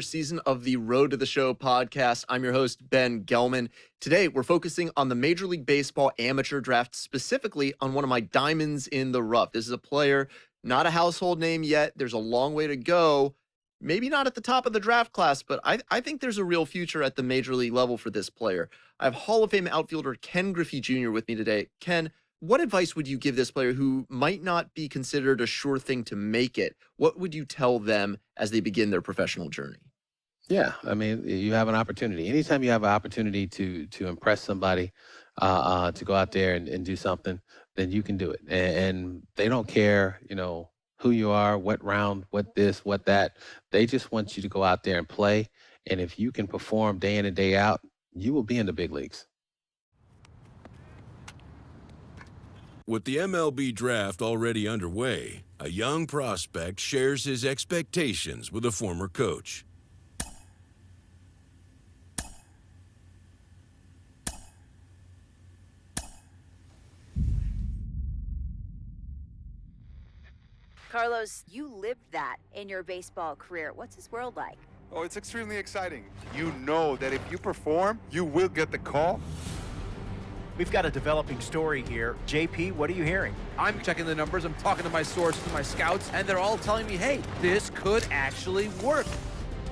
Season of the Road to the Show podcast. I'm your host, Ben Gelman. Today, we're focusing on the Major League Baseball amateur draft, specifically on one of my diamonds in the rough. This is a player, not a household name yet. There's a long way to go. Maybe not at the top of the draft class, but I think there's a real future at the major league level for this player. I have Hall of Fame outfielder Ken Griffey Jr. with me today. Ken, what advice would you give this player who might not be considered a sure thing to make it? What would you tell them as they begin their professional journey? Yeah, I mean, you have an opportunity. Anytime you have an opportunity to impress somebody, to go out there and do something, then you can do it. And they don't care, who you are, what round, what this, what that. They just want you to go out there and play. And if you can perform day in and day out, you will be in the big leagues. With the MLB draft already underway, a young prospect shares his expectations with a former coach. Carlos, you lived that in your baseball career. What's his world like? Oh, it's extremely exciting. You know that if you perform, you will get the call. We've got a developing story here. JP, what are you hearing? I'm checking the numbers, I'm talking to my sources, my scouts, and they're all telling me, hey, this could actually work.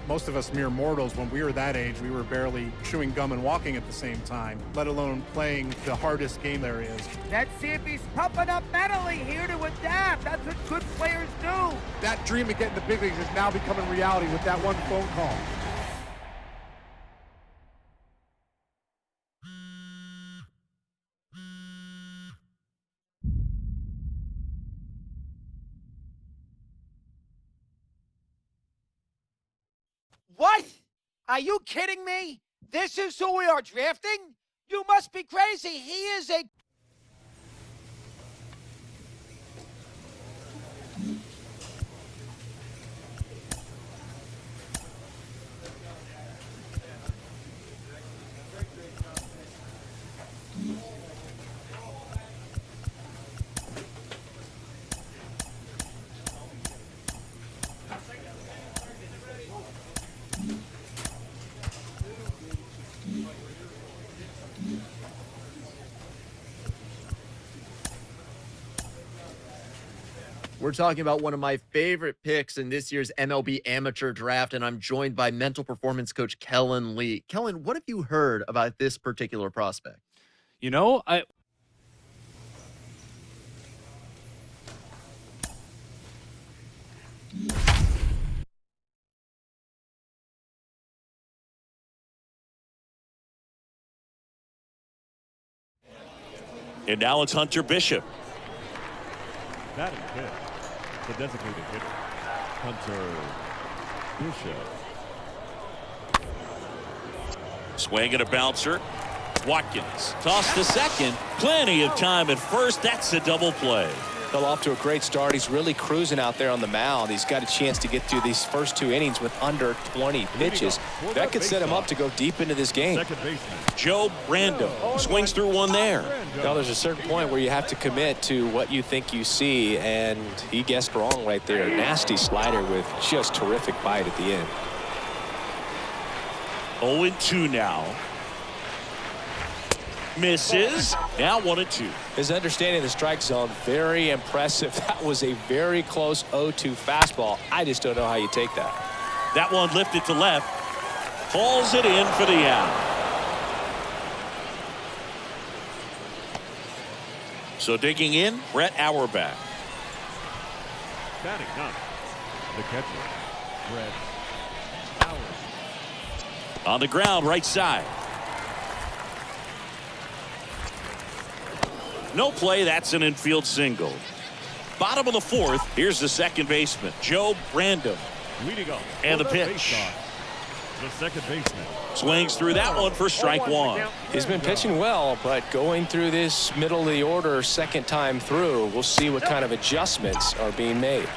Most of us mere mortals, when we were that age, we were barely chewing gum and walking at the same time, let alone playing the hardest game there is. Let's see if he's pumping up mentally here to adapt. That's what good players do. That dream of getting the big leagues is now becoming reality with that one phone call. What? Are you kidding me? This is who we are drafting? You must be crazy. He is a... We're talking about one of my favorite picks in this year's MLB amateur draft, and I'm joined by mental performance coach Kellen Lee. Kellen, what have you heard about this particular prospect? And now it's Hunter Bishop. Batting fifth, the designated hitter, Hunter Bishop. Swing and a bouncer. Watkins tossed to second. Plenty of time at first. That's a double play. Fell off to a great start. He's really cruising out there on the mound. He's got a chance to get through these first two innings with under 20 pitches. That could set him up to go deep into this game. Joe Brando swings through one there. Now there's a certain point where you have to commit to what you think you see, and he guessed wrong right there. Nasty slider with just terrific bite at the end. 0-2 now. Misses. Now 1-2. His understanding of the strike zone, very impressive. That was a very close 0-2 fastball. I just don't know how you take that. That one lifted to left. Hauls it in for the out. So digging in, Brett Auerbach. Batting ninth, the catcher, Brett Auerbach. On the ground, right side. No play. That's an infield single. Bottom of the fourth. Here's the second baseman, Joe Brando. Leading off. And the pitch. The second baseman. Swings through that one for strike one. He's been pitching well, but going through this middle of the order second time through, we'll see what kind of adjustments are being made.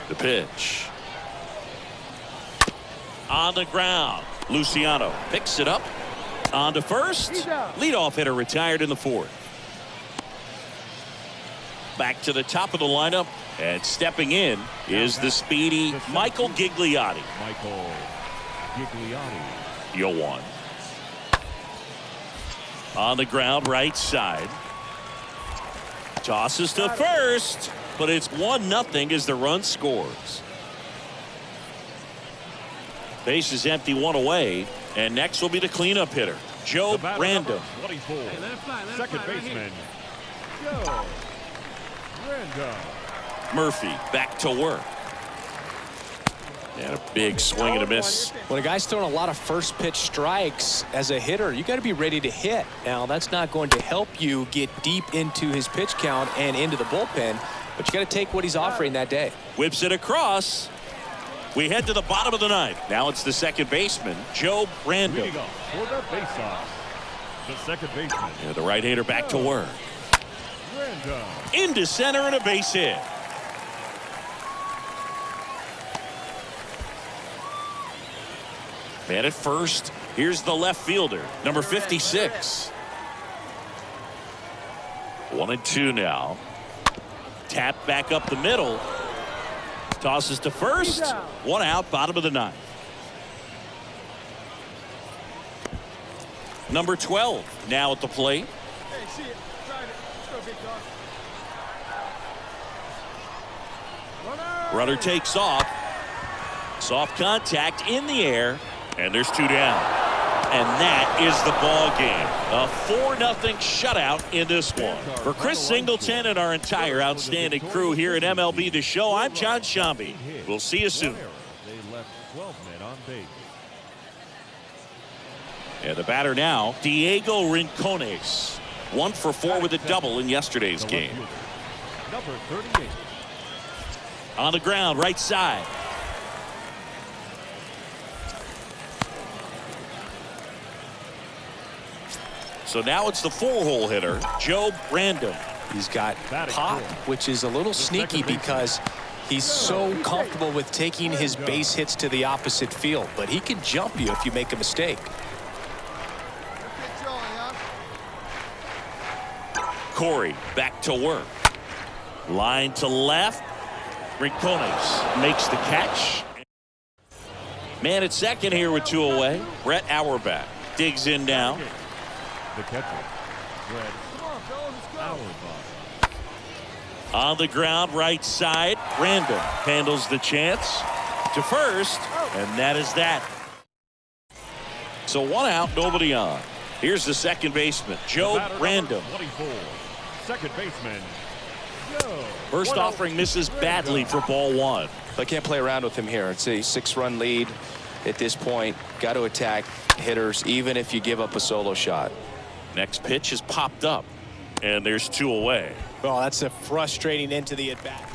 The pitch. On the ground. Luciano picks it up. On to first. Leadoff hitter retired in the fourth. back to the top of the lineup, and stepping in is the speedy Michael Gigliotti. Michael Gigliotti. 0-1. On the ground, right side. Tosses to first, but it's 1-0 as the run scores. Base is empty, one away, and next will be the cleanup hitter, Joe Random. 24. Second baseman, Joe Random. Murphy back to work. And a big swing and a miss. When a guy's throwing a lot of first pitch strikes as a hitter, you got to be ready to hit. Now, that's not going to help you get deep into his pitch count and into the bullpen, but you got to take what he's offering that day. Whips it across. We head to the bottom of the ninth. Now it's the second baseman, Joe Random. Leading off for the faceoff, the second baseman. Yeah, the right-hander back to work. Random. Into center and a base hit. Man at first. Here's the left fielder, number 56. 1-2 now. Tap back up the middle. Tosses to first. One out, bottom of the ninth. Number 12 now at the plate. Runner takes off. Soft contact in the air, and there's 2 down. And that is the ball game. A 4-0 shutout in this one. For Chris Singleton and our entire outstanding crew here at MLB The Show, I'm John Shambi. We'll see you soon. They left 12 men on base. And the batter now, Diego Rincones. 1 for 4 with a double in yesterday's game. Number 38. On the ground, right side. So now it's the 4-hole hitter, Joe Random. He's got pop, which is a little sneaky because he's so comfortable with taking his base hits to the opposite field, but he can jump you if you make a mistake. Corey back to work. Line to left. Rincones makes the catch. Man at second here with 2 away. Brett Auerbach digs in now. The catcher, Brett Auerbach. On the ground, right side. Random handles the chance to first, and that is that. So 1 out, nobody on. Here's the second baseman, Joe Random. 24. Second baseman, Joe. First offering misses badly for ball 1. I can't play around with him here. It's a 6-run lead at this point. Got to attack hitters, even if you give up a solo shot. Next pitch is popped up, and there's 2 away. Well, that's a frustrating end to the at-bat.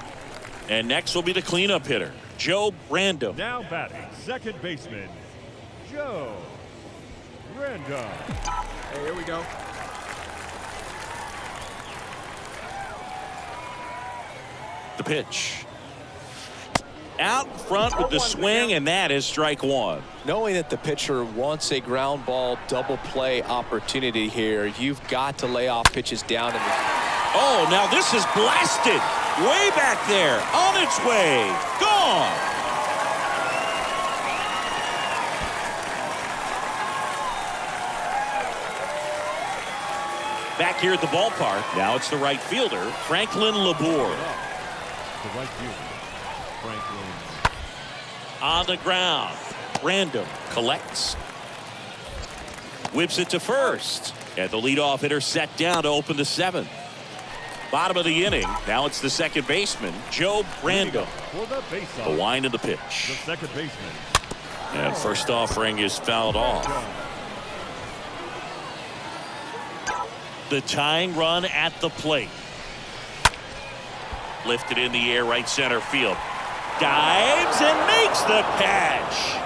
And next will be the cleanup hitter, Joe Random. Now batting, second baseman, Joe Random. Hey, here we go. The pitch. Out in front with the swing, and that is strike 1. Knowing that the pitcher wants a ground ball double play opportunity here, you've got to lay off pitches down. Oh, now this is blasted. Way back there. On its way. Gone. Back here at the ballpark. Now it's the right fielder, Franklin Labor. The right fielder, Franklin. On the ground. Random collects. Whips it to first. And the leadoff hitter set down to open the 7th. Bottom of the inning. Now it's the second baseman, Joe Random. For the faceoff, The wind of the the pitch. second baseman. And first offering is fouled off. The tying run at the plate. Lifted in the air, right center field. Dives and makes the catch.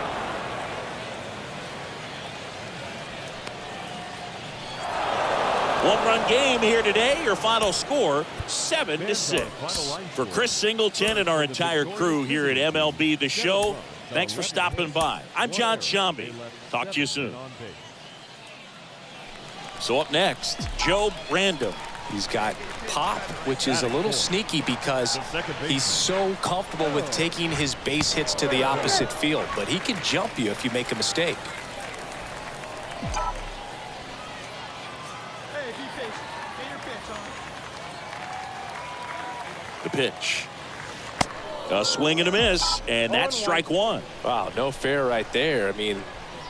One-run game here today. Your final score, 7-6. For Chris Singleton and our entire crew here at MLB The Show, thanks for stopping by. I'm John Shambi. Talk to you soon. So up next, Joe Random. He's got pop, which is a little sneaky because he's so comfortable with taking his base hits to the opposite field, but he can jump you if you make a mistake. The pitch. A swing and a miss, and that's strike one. Wow, no fair right there. I mean,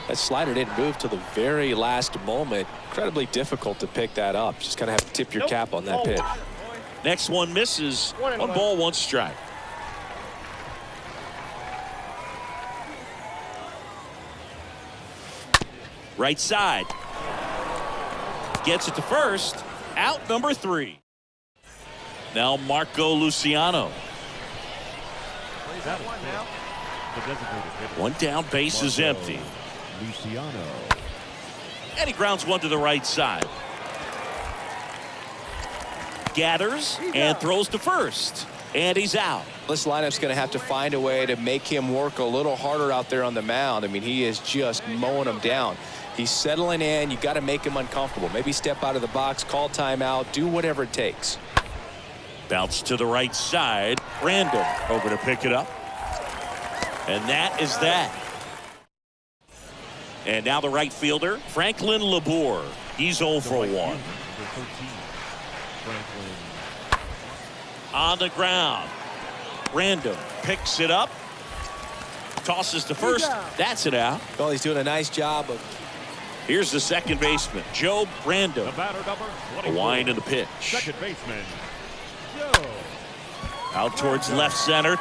that slider didn't move till the very last moment. Incredibly difficult to pick that up. Just kind of have to tip your cap on that pitch. Next one misses. 1 ball, 1 strike. Right side. Gets it to first. Out number 3. Now Marco Luciano. One down, base is empty. Luciano. And he grounds one to the right side. Gathers and throws to first. And he's out. This lineup's going to have to find a way to make him work a little harder out there on the mound. I mean, he is just mowing them down. He's settling in. You got to make him uncomfortable. Maybe step out of the box, call timeout, do whatever it takes. Bounce to the right side. Random over to pick it up. And that is that. And now the right fielder, Franklin Labor. He's 0 for 1. On the ground. Random picks it up. Tosses to first. That's it out. Well, he's doing a nice job of. Here's the second baseman, Joe Random. The batter number 24. A wind and a pitch. Second baseman, Joe. Out towards left center.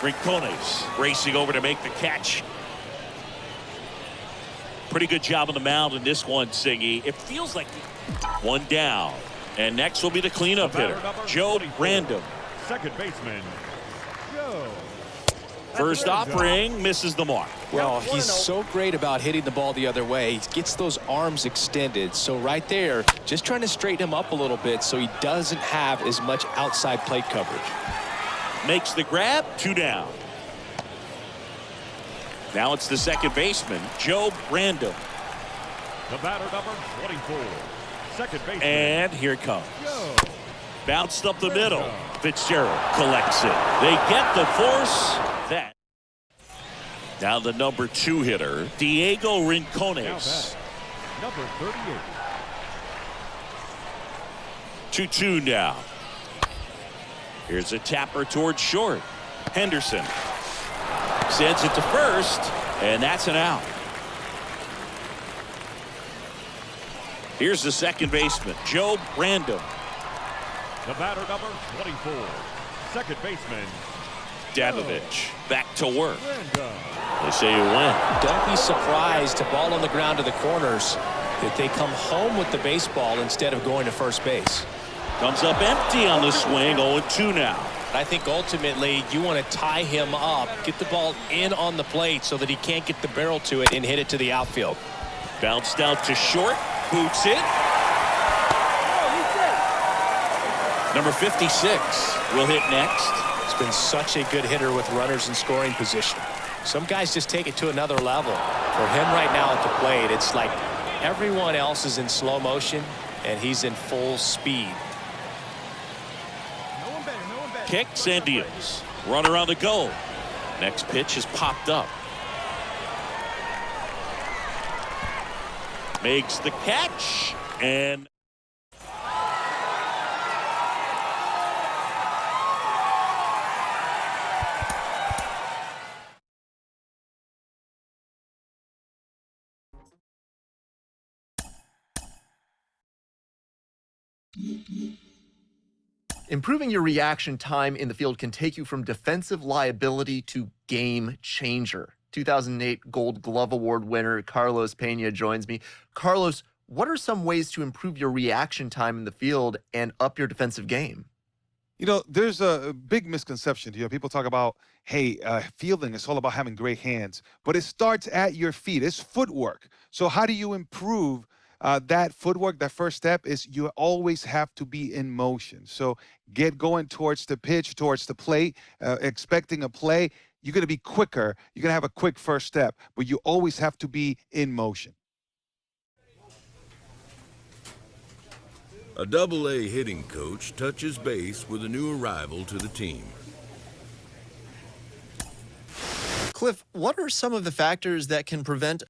Rincones racing over to make the catch. Pretty good job on the mound in this one, Singy. It feels like one down. And next will be the cleanup hitter, Joe Random. Second baseman, Joe. First offering misses the mark. Well, he's so great about hitting the ball the other way. He gets those arms extended. So right there, just trying to straighten him up a little bit so he doesn't have as much outside plate coverage. Makes the grab, 2 down. Now it's the second baseman, Joe Random. The batter number 24. Second baseman. And here it comes. Joe. Bounced up the middle. Fitzgerald collects it. They get the force. That. Now the number 2 hitter, Diego Rincones. Number 38. 2-2 now. Here's a tapper towards short. Henderson sends it to first, and that's an out. Here's the second baseman, Joe Random. The batter number 24. Second baseman, Davovich back to work. Random. They say you win. Don't be surprised to ball on the ground to the corners that they come home with the baseball instead of going to first base. Comes up empty on the swing, 0-2 now. I think ultimately you want to tie him up, get the ball in on the plate so that he can't get the barrel to it and hit it to the outfield. Bounced out to short, boots it. Number 56 will hit next. He's been such a good hitter with runners in scoring position. Some guys just take it to another level. For him right now at the plate, it's like everyone else is in slow motion and he's in full speed. Kicks and deals. Runner on the go. Next pitch is popped up. Makes the catch and Improving your reaction time in the field can take you from defensive liability to game changer. 2008 Gold Glove Award winner Carlos Pena joins me. Carlos, what are some ways to improve your reaction time in the field and up your defensive game? You know, there's a big misconception here. People talk about, hey, fielding is all about having great hands, but it starts at your feet. It's footwork. So how do you improve that footwork? That first step is you always have to be in motion. So get going towards the pitch, towards the plate, expecting a play. You're going to be quicker. You're going to have a quick first step, but you always have to be in motion. A Double-A hitting coach touches base with a new arrival to the team. Cliff, what are some of the factors that can prevent